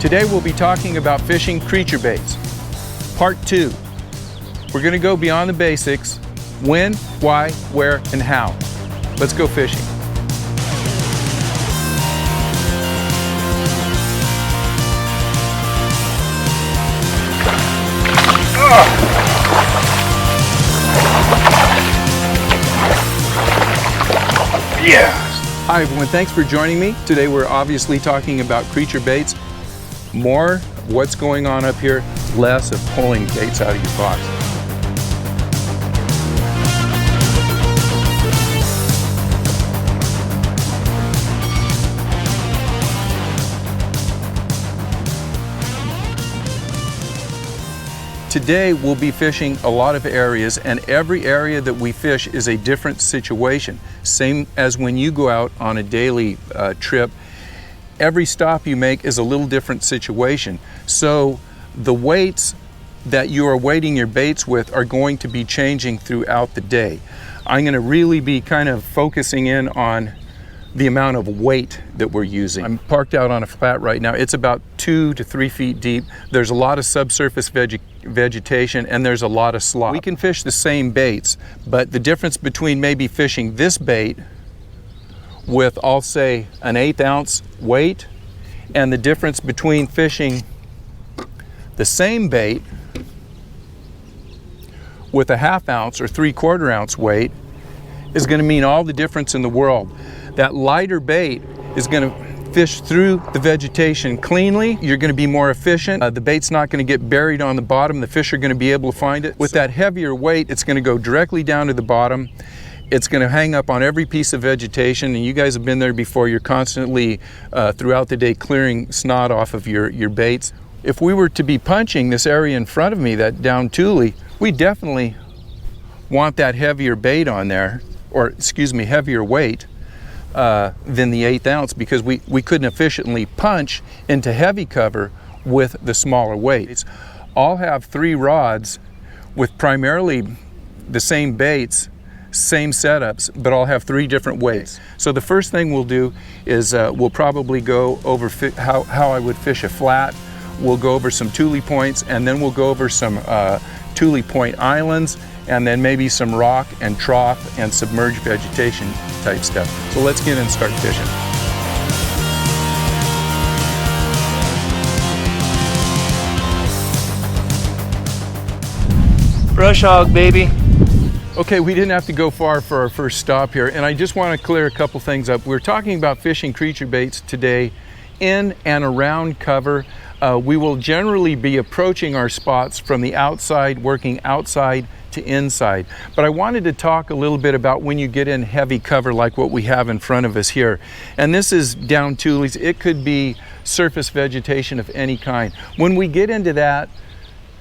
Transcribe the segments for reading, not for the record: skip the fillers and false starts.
Today we'll be talking about fishing creature baits. Part 2. We're going to go beyond the basics: when, why, where, and how. Let's go fishing. Yes! Hi everyone, thanks for joining me. Today we're obviously talking about creature baits. More what's going on up here, less of pulling baits out of your box. Today we'll be fishing a lot of areas, and every area that we fish is a different situation. Same as when you go out on a daily trip. Every stop you make is a little different situation. So the weights that you are weighting your baits with are going to be changing throughout the day. I'm going to really be kind of focusing in on the amount of weight that we're using. I'm parked out on a flat right now. It's about 2 to 3 feet deep. There's a lot of subsurface vegetation, and there's a lot of slop. We can fish the same baits, but the difference between maybe fishing this bait with, I'll say, an 1/8 ounce weight, and the difference between fishing the same bait with a 1/2 ounce or 3/4 ounce weight is going to mean all the difference in the world. That lighter bait is going to fish through the vegetation cleanly. You're going to be more efficient. The bait's not going to get buried on the bottom. The fish are going to be able to find it. With that heavier weight, it's going to go directly down to the bottom. It's going to hang up on every piece of vegetation, and you guys have been there before. You're constantly, throughout the day, clearing snot off of your baits. If we were to be punching this area in front of me, that down tule, we definitely want that heavier bait on there, or excuse me, heavier weight than the 1/8 ounce, because we couldn't efficiently punch into heavy cover with the smaller weights. All have 3 rods with primarily the same baits, same setups, but all have 3 different weights. So the first thing we'll do is we'll probably go over how I would fish a flat. We'll go over some tule points, and then we'll go over some tule point islands, and then maybe some rock and trough and submerged vegetation type stuff. So let's get in and start fishing. Brush hog, baby. Okay, we didn't have to go far for our first stop here, and I just want to clear a couple things up. We're talking about fishing creature baits today in and around cover. We will generally be approaching our spots from the outside, working outside to inside. But I wanted to talk a little bit about when you get in heavy cover like what we have in front of us here. And this is down tules. It could be surface vegetation of any kind. When we get into that,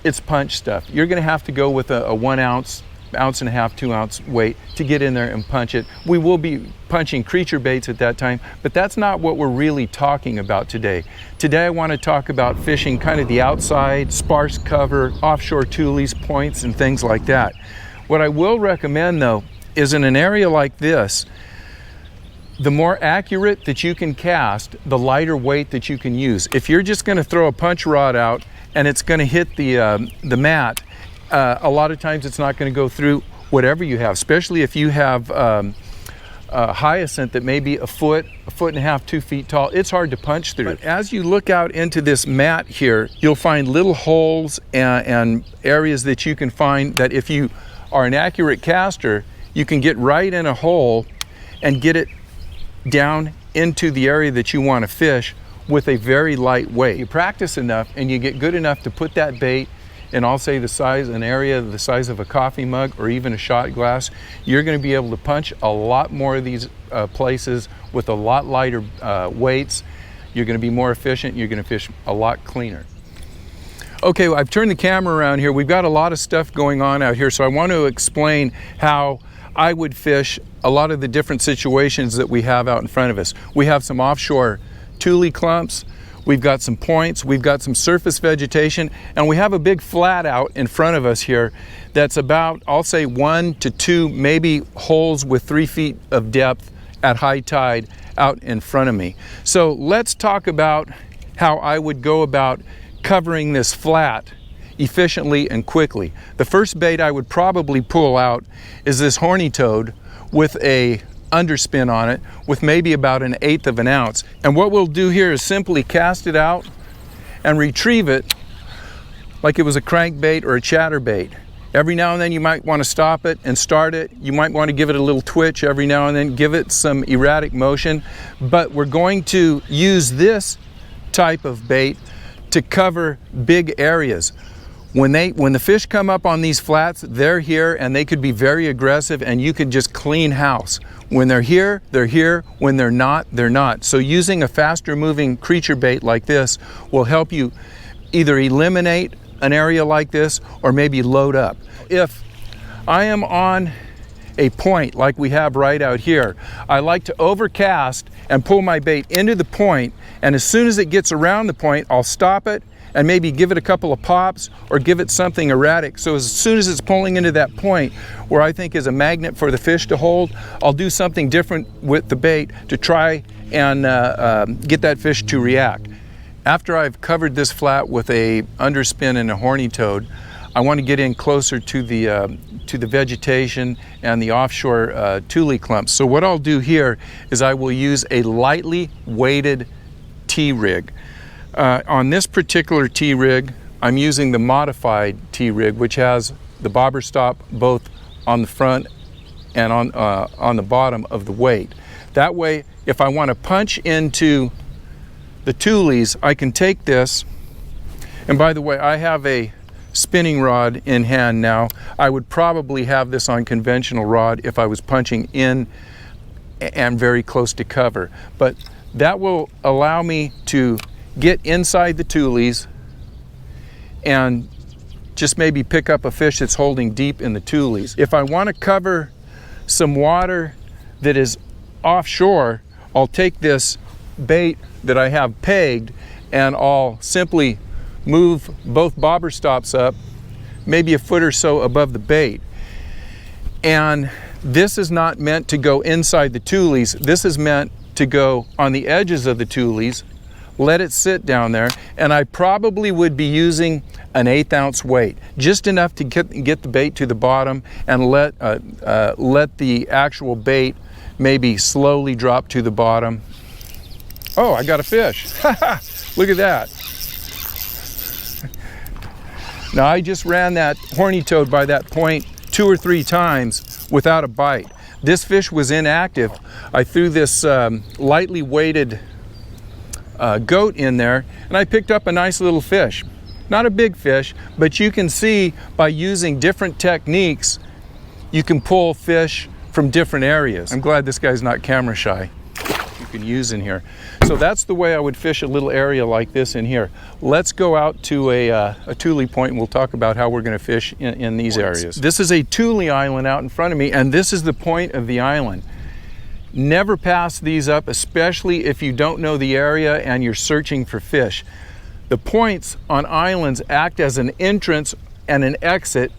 it's punch stuff. You're going to have to go with a 1 ounce, 1.5 ounce, 2 ounce weight to get in there and punch it. We will be punching creature baits at that time, but that's not what we're really talking about today. Today I want to talk about fishing kind of the outside, sparse cover, offshore tules, points, and things like that. What I will recommend though is in an area like this, the more accurate that you can cast, the lighter weight that you can use. If you're just going to throw a punch rod out and it's going to hit the mat, a lot of times it's not going to go through whatever you have, especially if you have a hyacinth that may be 1.5 foot, 2 feet tall. It's hard to punch through. But as you look out into this mat here, you'll find little holes and areas that you can find that if you are an accurate caster, you can get right in a hole and get it down into the area that you want to fish with a very light weight. You practice enough and you get good enough to put that bait in, I'll say an area the size of a coffee mug or even a shot glass, you're going to be able to punch a lot more of these places with a lot lighter weights. You're going to be more efficient. You're going to fish a lot cleaner. Okay, well, I've turned the camera around here. We've got a lot of stuff going on out here, so I want to explain how I would fish a lot of the different situations that we have out in front of us. We have some offshore tule clumps. We've got some points, we've got some surface vegetation, and we have a big flat out in front of us here that's about, I'll say 1 to 2, maybe holes with 3 feet of depth at high tide out in front of me. So let's talk about how I would go about covering this flat efficiently and quickly. The first bait I would probably pull out is this horny toad with a underspin on it with maybe about 1/8 of an ounce. And what we'll do here is simply cast it out and retrieve it like it was a crankbait or a chatterbait. Every now and then you might want to stop it and start it. You might want to give it a little twitch every now and then, give it some erratic motion. But we're going to use this type of bait to cover big areas. When the fish come up on these flats, they're here and they could be very aggressive and you could just clean house. When they're here, they're here. When they're not, they're not. So using a faster moving creature bait like this will help you either eliminate an area like this or maybe load up. If I am on a point like we have right out here, I like to overcast and pull my bait into the point, and as soon as it gets around the point, I'll stop it and maybe give it a couple of pops or give it something erratic. So as soon as it's pulling into that point where I think is a magnet for the fish to hold, I'll do something different with the bait to try and get that fish to react. After I've covered this flat with a underspin and a horny toad, I want to get in closer to the vegetation and the offshore tule clumps. So what I'll do here is I will use a lightly weighted T-rig. On this particular T-rig, I'm using the modified T-rig, which has the bobber stop both on the front and on the bottom of the weight. That way, if I want to punch into the tules, I can take this, and by the way, I have a spinning rod in hand now. I would probably have this on conventional rod if I was punching in and very close to cover, but that will allow me to get inside the tules and just maybe pick up a fish that's holding deep in the tules. If I want to cover some water that is offshore, I'll take this bait that I have pegged and I'll simply move both bobber stops up maybe a foot or so above the bait. And this is not meant to go inside the tules. This is meant to go on the edges of the tules, let it sit down there, and I probably would be using an 1/8 ounce weight, just enough to get the bait to the bottom and let the actual bait maybe slowly drop to the bottom. Oh, I got a fish. Look at that. Now I just ran that horny toad by that point 2 or 3 times without a bite. This fish was inactive. I threw this lightly weighted goat in there and I picked up a nice little fish. Not a big fish, but you can see by using different techniques, you can pull fish from different areas. I'm glad this guy's not camera shy. You can use in here. So that's the way I would fish a little area like this in here. Let's go out to a tule point and we'll talk about how we're going to fish in these areas. This is a tule island out in front of me, and this is the point of the island. Never pass these up, especially if you don't know the area and you're searching for fish. The points on islands act as an entrance and an exit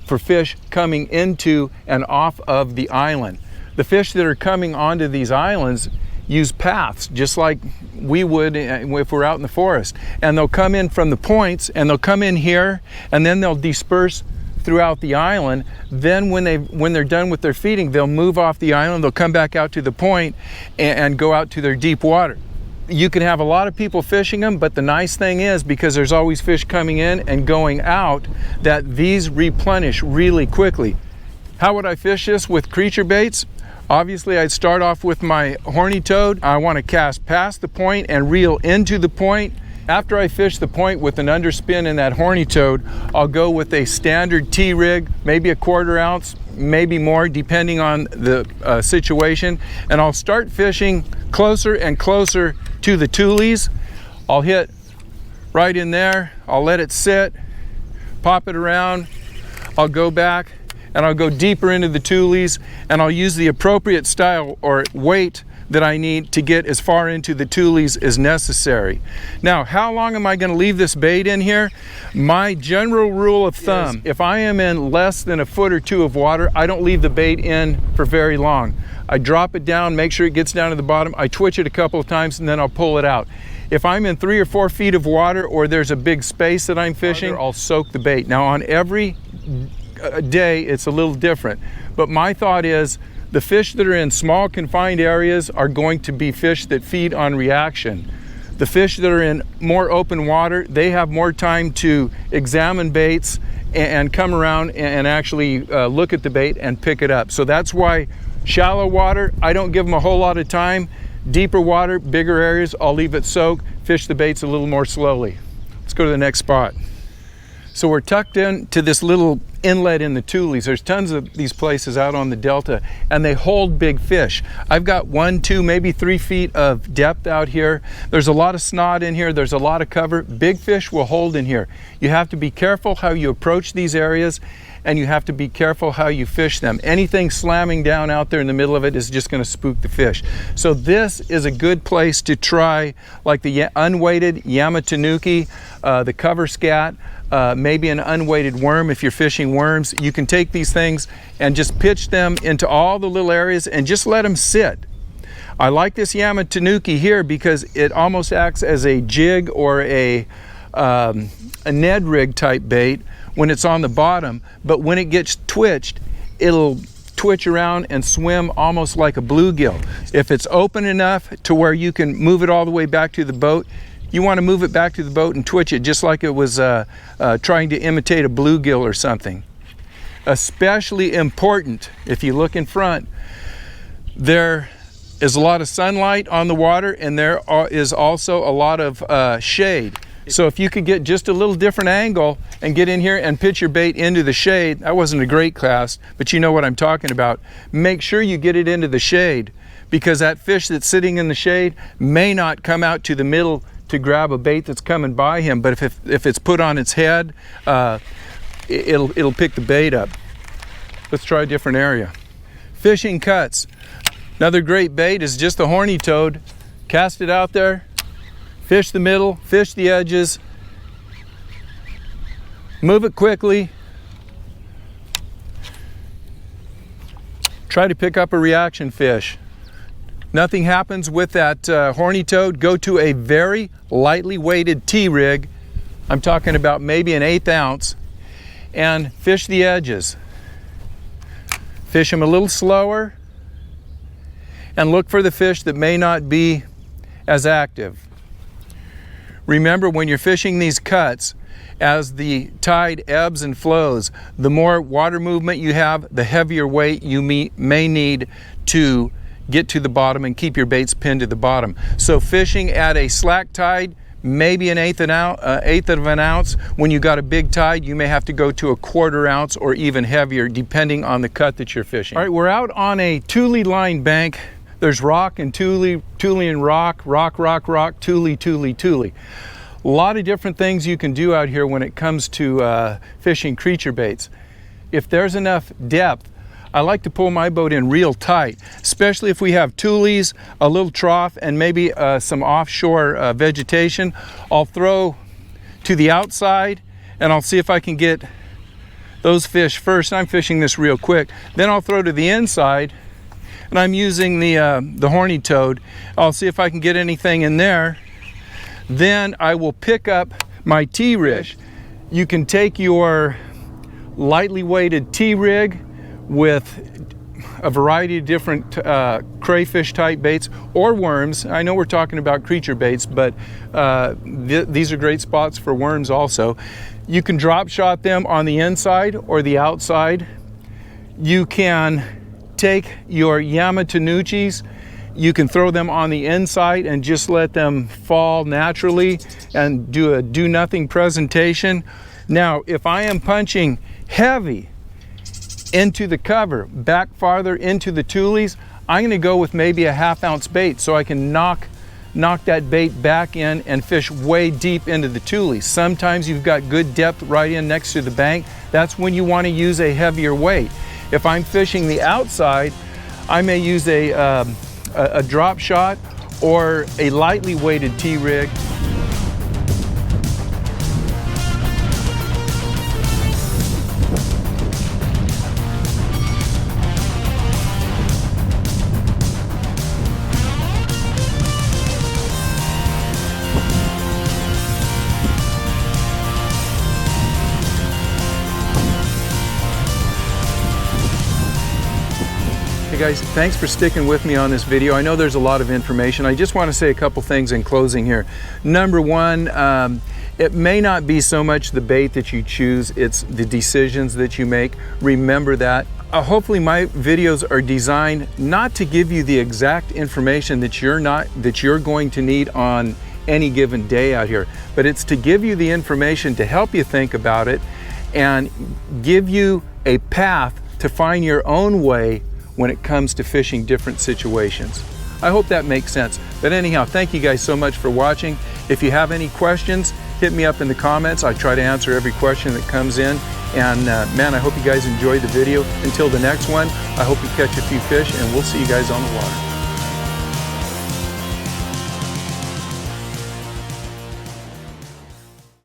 for fish coming into and off of the island. The fish that are coming onto these islands use paths just like we would if we're out in the forest, and they'll come in from the points and they'll come in here and then they'll disperse throughout the island. Then when they're done with their feeding, they'll move off the island, they'll come back out to the point and go out to their deep water. You can have a lot of people fishing them, but the nice thing is, because there's always fish coming in and going out, that these replenish really quickly. How would I fish this with creature baits? Obviously, I'd start off with my horny toad. I want to cast past the point and reel into the point. After I fish the point with an underspin in that horny toad, I'll go with a standard T-rig, maybe a 1/4 ounce, maybe more, depending on the situation. And I'll start fishing closer and closer to the tules. I'll hit right in there. I'll let it sit, pop it around. I'll go back and I'll go deeper into the tules, and I'll use the appropriate style or weight that I need to get as far into the tules as necessary. Now, how long am I going to leave this bait in here? My general rule of thumb, if I am in less than 1 foot or 2 of water, I don't leave the bait in for very long. I drop it down, make sure it gets down to the bottom, I twitch it a couple of times, and then I'll pull it out. If I'm in 3 or 4 feet of water or there's a big space that I'm fishing, I'll soak the bait. Now on every day it's a little different, but my thought is the fish that are in small confined areas are going to be fish that feed on reaction. The fish that are in more open water, they have more time to examine baits and come around and actually look at the bait and pick it up. So that's why shallow water, I don't give them a whole lot of time. Deeper water, bigger areas, I'll leave it soak, fish the baits a little more slowly. Let's go to the next spot. So we're tucked into this little inlet in the tules. There's tons of these places out on the delta, and they hold big fish. I've got 1, 2, maybe 3 feet of depth out here. There's a lot of snot in here. There's a lot of cover. Big fish will hold in here. You have to be careful how you approach these areas, and you have to be careful how you fish them. Anything slamming down out there in the middle of it is just going to spook the fish. So this is a good place to try like the unweighted Yamatanuki, the cover scat, maybe an unweighted worm. If you're fishing worms, you can take these things and just pitch them into all the little areas and just let them sit. I like this Yamatanuki here because it almost acts as a jig or a Ned rig type bait when it's on the bottom, but when it gets twitched, it'll twitch around and swim almost like a bluegill. If it's open enough to where you can move it all the way back to the boat, you want to move it back to the boat and twitch it just like it was trying to imitate a bluegill or something. Especially important, if you look in front, there is a lot of sunlight on the water and there is also a lot of shade. So if you could get just a little different angle and get in here and pitch your bait into the shade, that wasn't a great cast, but you know what I'm talking about. Make sure you get it into the shade, because that fish that's sitting in the shade may not come out to the middle to grab a bait that's coming by him, but if it's put on its head, it'll pick the bait up. Let's try a different area. Fishing cuts. Another great bait is just the horny toad. Cast it out there, fish the middle, fish the edges, move it quickly. Try to pick up a reaction fish. Nothing happens with that horny toad. Go to a very lightly weighted T-rig. I'm talking about maybe an 1/8 ounce, and fish the edges. Fish them a little slower and look for the fish that may not be as active. Remember, when you're fishing these cuts, as the tide ebbs and flows, the more water movement you have, the heavier weight you may need to get to the bottom and keep your baits pinned to the bottom. So fishing at a slack tide, maybe an eighth of an ounce. When you got a big tide, you may have to go to a 1/4 ounce or even heavier, depending on the cut that you're fishing. All right, we're out on a tule line bank. There's rock and tule, tule and rock, rock, rock, rock, tule, tule, tule. A lot of different things you can do out here when it comes to fishing creature baits. If there's enough depth, I like to pull my boat in real tight, especially if we have tules, a little trough, and maybe some offshore vegetation. I'll throw to the outside and I'll see if I can get those fish first. I'm fishing this real quick. Then I'll throw to the inside, and I'm using the horny toad. I'll see if I can get anything in there. Then I will pick up my T-rig. You can take your lightly weighted T-rig with a variety of different crayfish type baits or worms. I know we're talking about creature baits, but these are great spots for worms also. You can drop shot them on the inside or the outside. You can take your Yamatanuchis, you can throw them on the inside and just let them fall naturally and do a do nothing presentation. Now, if I am punching heavy into the cover, back farther into the tules, I'm going to go with maybe a 1/2 ounce bait so I can knock that bait back in and fish way deep into the tules. Sometimes you've got good depth right in next to the bank. That's when you want to use a heavier weight. If I'm fishing the outside, I may use a drop shot or a lightly weighted T-rig. Hey guys, thanks for sticking with me on this video. I know there's a lot of information. I just want to say a couple things in closing here. Number one, it may not be so much the bait that you choose, it's the decisions that you make. Remember that. Hopefully my videos are designed not to give you the exact information that you're going to need on any given day out here, but it's to give you the information to help you think about it and give you a path to find your own way when it comes to fishing different situations. I hope that makes sense. But anyhow, thank you guys so much for watching. If you have any questions, hit me up in the comments. I try to answer every question that comes in. And man, I hope you guys enjoyed the video. Until the next one, I hope you catch a few fish, and we'll see you guys on the water.